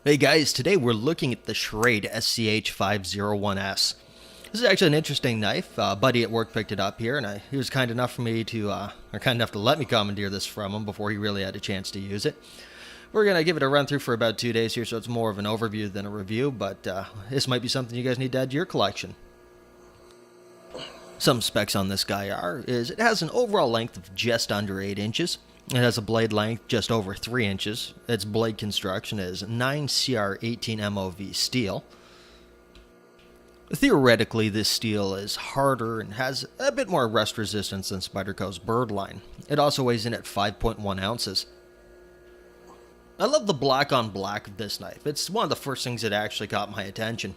Hey guys, today we're looking at the Schrade SCH501S. This is actually an interesting knife. Buddy at work picked it up here, and he was kind enough for me to, or kind enough to let me commandeer this from him before he really had a chance to use it. We're gonna give it a run through for about 2 days here, so it's more of an overview than a review. But this might be something you guys need to add to your collection. Some specs on this guy is it has an overall length of just under 8 inches. It has a blade length just over 3 inches. Its blade construction is 9CR18 MOV steel. Theoretically, this steel is harder and has a bit more rust resistance than Spyderco's Birdline. It also weighs in at 5.1 ounces. I love the black on black of this knife. It's one of the first things that actually caught my attention.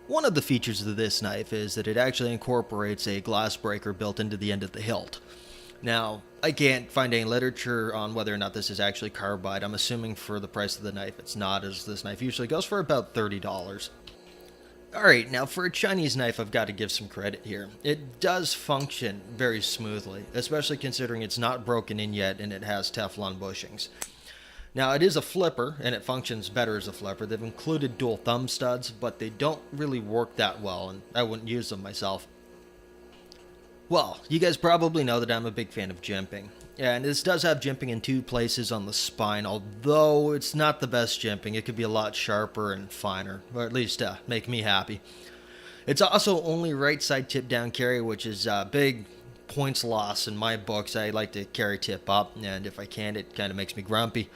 One of the features of this knife is that it actually incorporates a glass breaker built into the end of the hilt. Now, I can't find any literature on whether or not this is actually carbide. I'm assuming for the price of the knife it's not, as this knife usually goes for about $30. Alright, now for a Chinese knife I've got to give some credit here. It does function very smoothly, especially considering it's not broken in yet and it has Teflon bushings. Now, it is a flipper, and it functions better as a flipper. They've included dual thumb studs, but they don't really work that well, and I wouldn't use them myself. Well, you guys probably know that I'm a big fan of jimping, and this does have jimping in 2 places on the spine, although it's not the best jimping. It could be a lot sharper and finer, or at least make me happy. It's also only right side tip down carry, which is a big points loss in my books. I like to carry tip up, and if I can't, it kind of makes me grumpy.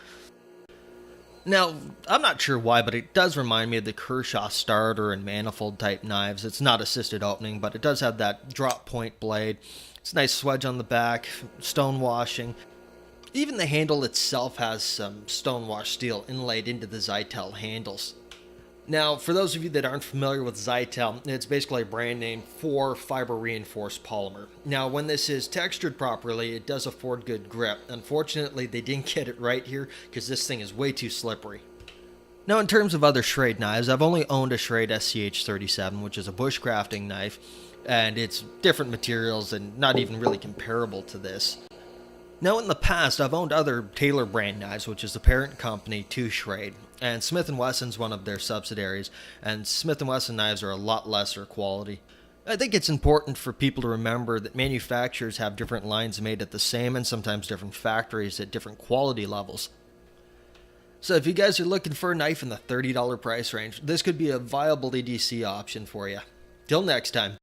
Now, I'm not sure why, but it does remind me of the Kershaw starter and manifold type knives. It's not assisted opening, but it does have that drop point blade. It's a nice swedge on the back, stone washing. Even the handle itself has some stonewash steel inlaid into the Zytel handles. Now, for those of you that aren't familiar with Zytel, it's basically a brand name for fiber reinforced polymer. Now, when this is textured properly, it does afford good grip. Unfortunately, they didn't get it right here because this thing is way too slippery. Now, in terms of other Schrade knives, I've only owned a Schrade SCH37, which is a bushcrafting knife, and it's different materials and not even really comparable to this. Now, in the past, I've owned other Taylor brand knives, which is the parent company to Schrade, and Smith & Wesson's one of their subsidiaries, and Smith & Wesson knives are a lot lesser quality. I think it's important for people to remember that manufacturers have different lines made at the same and sometimes different factories at different quality levels. So if you guys are looking for a knife in the $30 price range, this could be a viable EDC option for you. Till next time.